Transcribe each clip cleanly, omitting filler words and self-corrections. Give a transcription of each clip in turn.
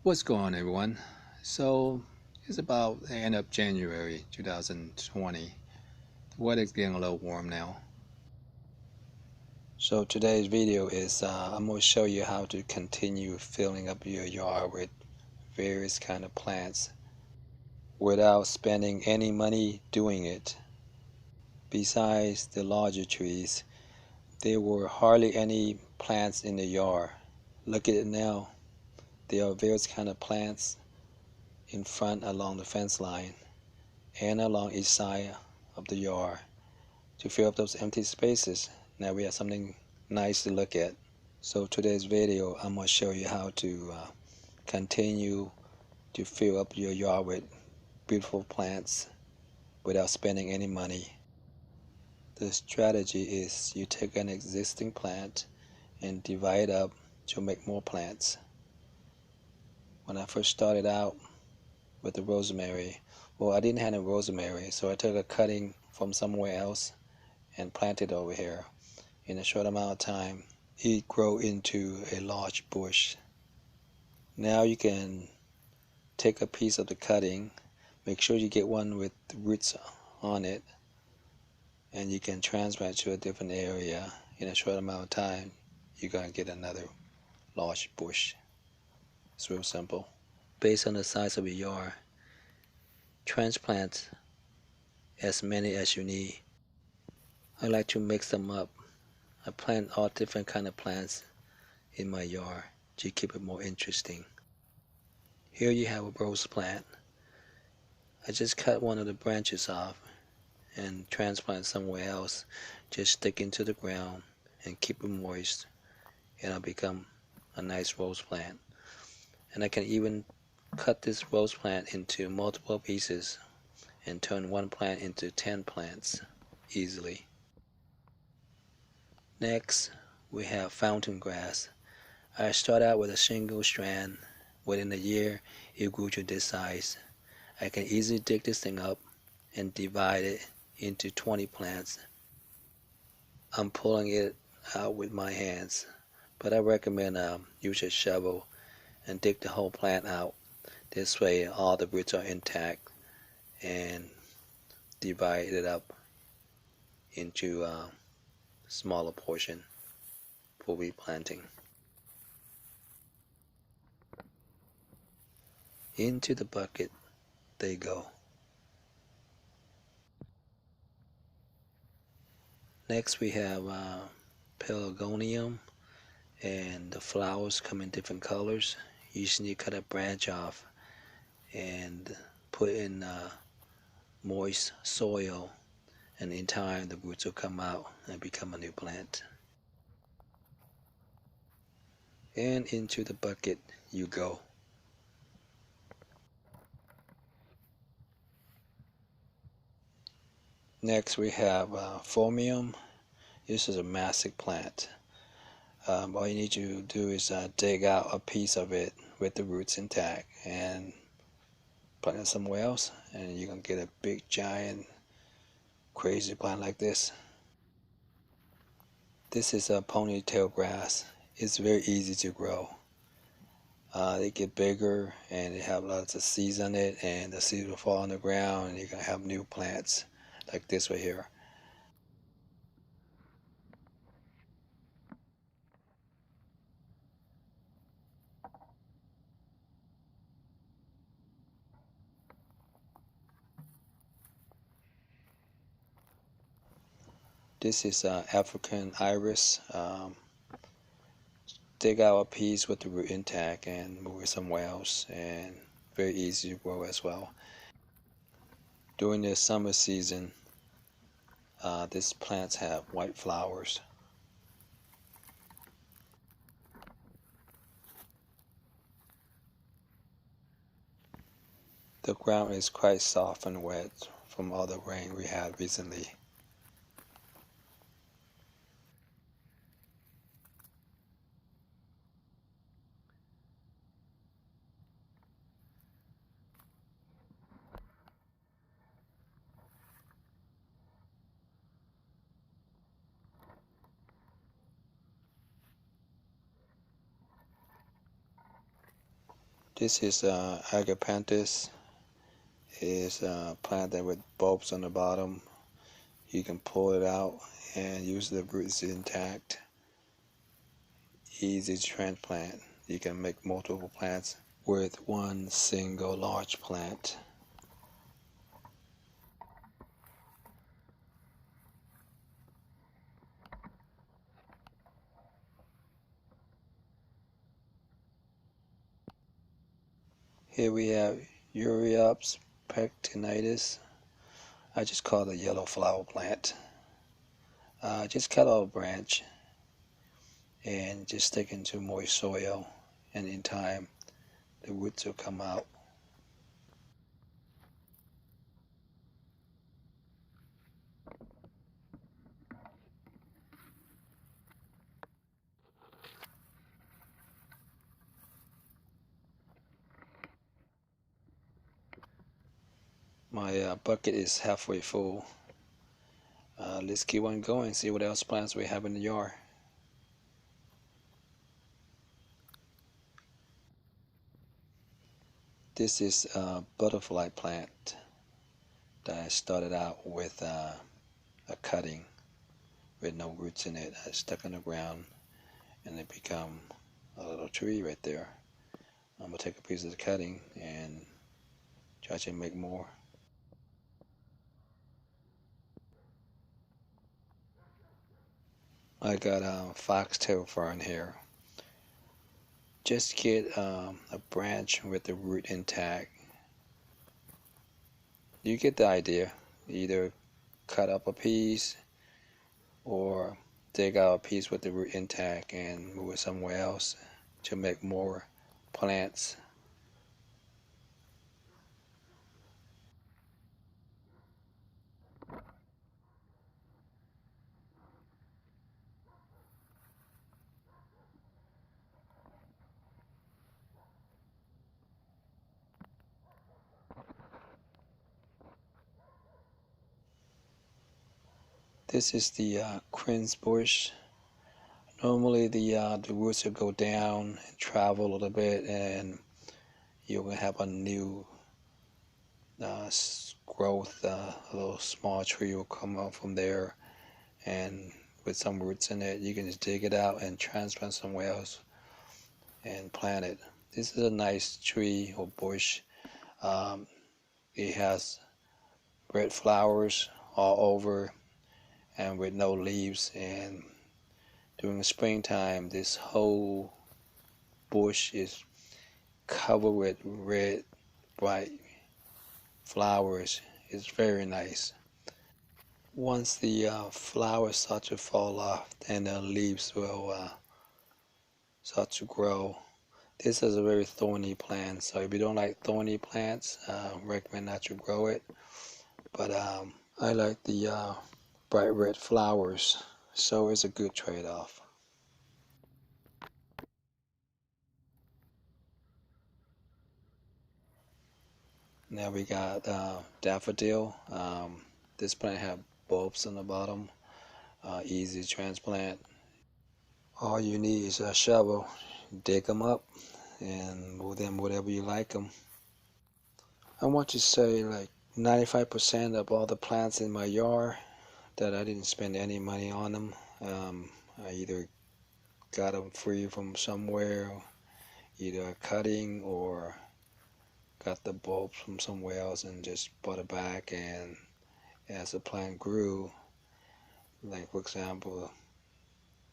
What's going on, everyone? So it's about the end of January 2020. The weather's getting a little warm now. So today's video is I'm going to show you how to continue filling up your yard with various kind of plants without spending any money doing it. Besides the larger trees, there were hardly any plants in the yard. Look at it now. There are various kind of plants in front along the fence line and along each side of the yard to fill up those empty spaces. Now we have something nice to look at. So today's video I'm going to show you how to continue to fill up your yard with beautiful plants without spending any money. The strategy is you take an existing plant and divide it up to make more plants. When I first started out with the rosemary, well, I didn't have any rosemary, so I took a cutting from somewhere else and planted over here. In a short amount of time, it grew into a large bush. Now you can take a piece of the cutting, make sure you get one with roots on it, and you can transplant to a different area. In a short amount of time, you're going to get another large bush. It's real simple. Based on the size of your yard, transplant as many as you need. I like to mix them up. I plant all different kind of plants in my yard to keep it more interesting. Here you have a rose plant. I just cut one of the branches off and transplant somewhere else. Just stick into the ground and keep it moist, and it'll become a nice rose plant. And I can even cut this rose plant into multiple pieces and turn one plant into 10 plants easily. Next, we have fountain grass. I start out with a single strand. Within a year, it grew to this size. I can easily dig this thing up and divide it into 20 plants. I'm pulling it out with my hands, but I recommend use a shovel and dig the whole plant out. This way all the roots are intact, and divide it up into a smaller portion for replanting. Into the bucket they go. Next we have Pelargonium, and the flowers come in different colors. You just need to cut a branch off and put in moist soil, and in time the roots will come out and become a new plant. And into the bucket you go. Next we have Phormium. This is a massive plant. All you need to do is dig out a piece of it with the roots intact and plant it somewhere else, and you're going to get a big giant crazy plant like this. This is a ponytail grass. It's very easy to grow. They get bigger and they have lots of seeds on it, and the seeds will fall on the ground and you're going to have new plants like this right here. This is African iris. Dig out a piece with the root intact and move it somewhere else, and very easy to grow as well. During the summer season, these plants have white flowers. The ground is quite soft and wet from all the rain we had recently. This is Agapanthus. It's a plant that with bulbs on the bottom. You can pull it out and use the roots intact. Easy transplant. You can make multiple plants with one single large plant. Here we have Euryops Pectinatus. I just call it a yellow flower plant. Just cut off a branch and just stick into moist soil, and in time the roots will come out. My bucket is halfway full. Let's keep on going, see what else plants we have in the yard. This is a butterfly plant that I started out with a cutting with no roots in it. I stuck in the ground and it become a little tree right there. I'm gonna take a piece of the cutting and try to make more. I got a Foxtail Fern here. Just get a branch with the root intact. You get the idea. Either cut up a piece or dig out a piece with the root intact and move it somewhere else to make more plants. This is the Quince Bush. Normally the roots will go down and travel a little bit, and you'll have a new growth. A little small tree will come up from there, and with some roots in it, you can just dig it out and transplant somewhere else and plant it. This is a nice tree or bush. Um, it has red flowers all over and with no leaves, and during the springtime this whole bush is covered with red bright flowers. It's very nice. Once the flowers start to fall off, then the leaves will start to grow. This is a very thorny plant, so if you don't like thorny plants, recommend not to grow it. But I like the bright red flowers, so it's a good trade-off. Now we got Daffodil. This plant have bulbs on the bottom, easy to transplant. All you need is a shovel, dig them up, and move them whatever you like them. I want to say like 95% of all the plants in my yard that I didn't spend any money on them. I either got them free from somewhere, either a cutting or got the bulbs from somewhere else and just bought it back. And as the plant grew, like for example,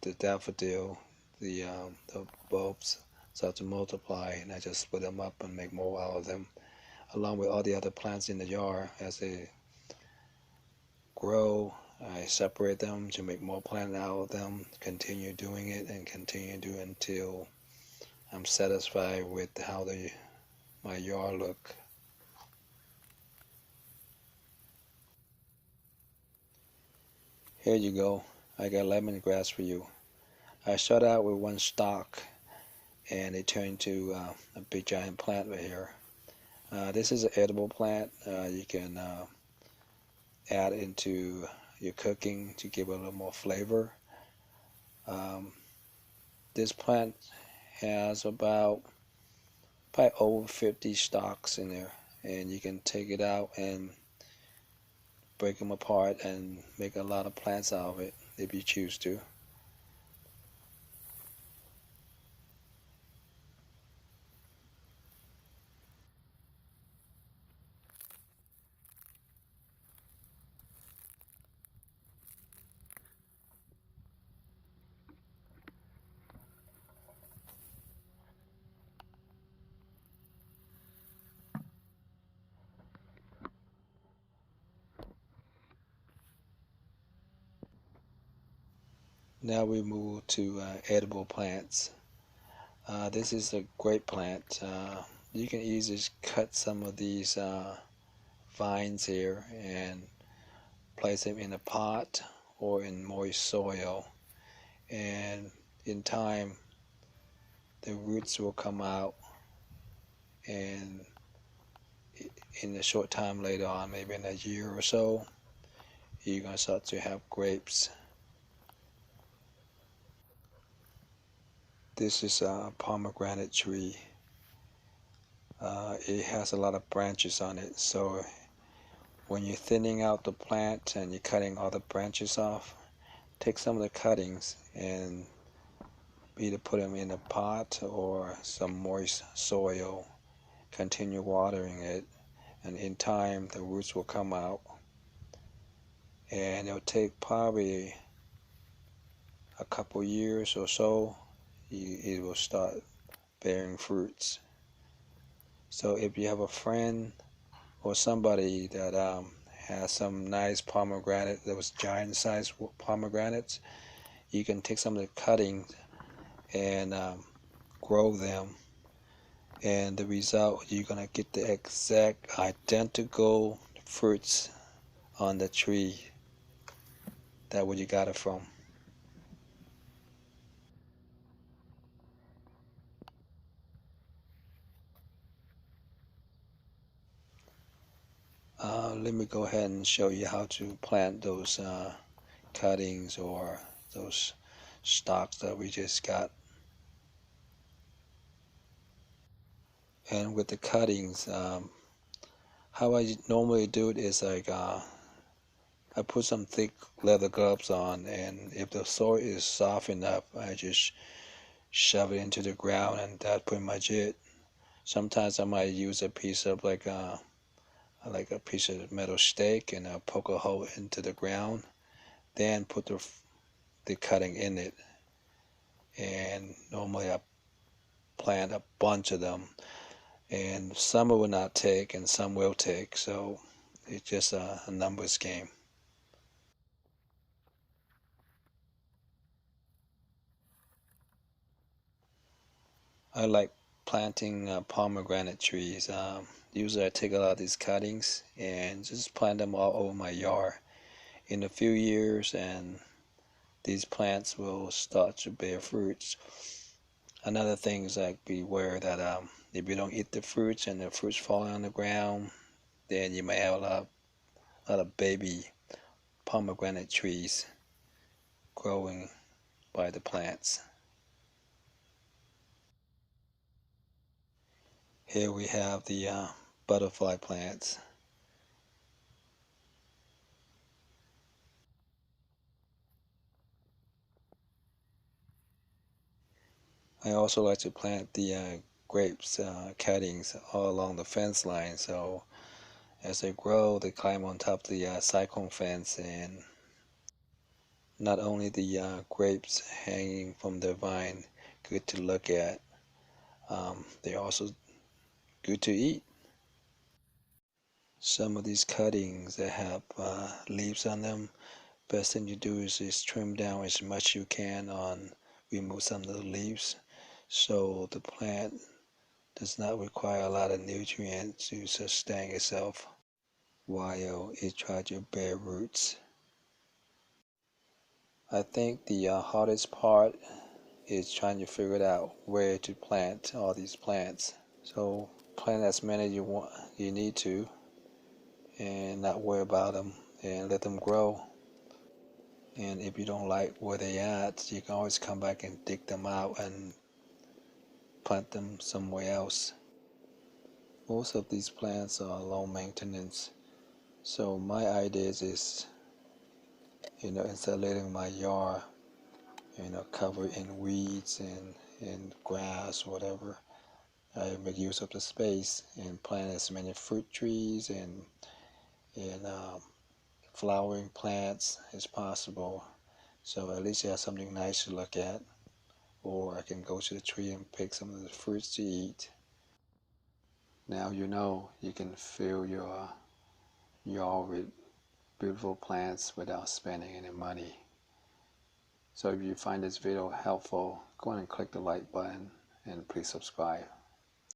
the daffodil, the bulbs start to multiply, and I just split them up and make more out of them, along with all the other plants in the yard. As they grow, I separate them to make more plants out of them, continue doing it and continue to until I'm satisfied with how my yard look. Here you go. I got lemongrass for you. I started out with one stalk and it turned into a big giant plant right here. This is an edible plant. You can add into your cooking to give it a little more flavor. Um, this plant has about probably over 50 stalks in there, and you can take it out and break them apart and make a lot of plants out of it if you choose to. Now we move to edible plants. This is a great plant. You can easily cut some of these vines here and place them in a pot or in moist soil, and in time the roots will come out, and in a short time later on, maybe in a year or so, you're going to start to have grapes. This is a pomegranate tree. It has a lot of branches on it, so when you're thinning out the plant and you're cutting all the branches off, take some of the cuttings and either put them in a pot or some moist soil, continue watering it, and in time the roots will come out, and it'll take probably a couple years or so, it will start bearing fruits. So if you have a friend or somebody that has some nice pomegranate, those giant sized pomegranates, you can take some of the cuttings and grow them, and the result, you're going to get the exact identical fruits on the tree that where you got it from. Let me go ahead and show you how to plant those cuttings or those stalks that we just got. And with the cuttings, how I normally do it is like I put some thick leather gloves on, and if the soil is soft enough, I just shove it into the ground, and that's pretty much it. Sometimes I might use a piece of like a piece of metal stake, and I'll poke a hole into the ground, then put the cutting in it. And normally I plant a bunch of them, and some will not take and some will take, so it's just a numbers game. I like planting pomegranate trees. Usually I take a lot of these cuttings and just plant them all over my yard. In a few years, and these plants will start to bear fruits. Another thing is like beware that if you don't eat the fruits and the fruits falling on the ground, then you may have lot of baby pomegranate trees growing by the plants. Here we have the butterfly plants. I also like to plant the grapes cuttings all along the fence line, so as they grow they climb on top of the cyclone fence, and not only the grapes hanging from the vine good to look at, they're also good to eat. Some of these cuttings that have leaves on them, best thing you do is trim down as much you can on remove some of the leaves, so the plant does not require a lot of nutrients to sustain itself while it tries to bear roots. I think the hardest part is trying to figure out where to plant all these plants. So plant as many you need to, and not worry about them, and let them grow. And if you don't like where they at, you can always come back and dig them out and plant them somewhere else. Most of these plants are low maintenance. So my idea is, instead of letting my yard, covered in weeds and grass, whatever, I make use of the space and plant as many fruit trees and flowering plants as possible. So at least you have something nice to look at, or I can go to the tree and pick some of the fruits to eat. Now you can fill your yard with beautiful plants without spending any money. So if you find this video helpful, go ahead and click the like button and please subscribe.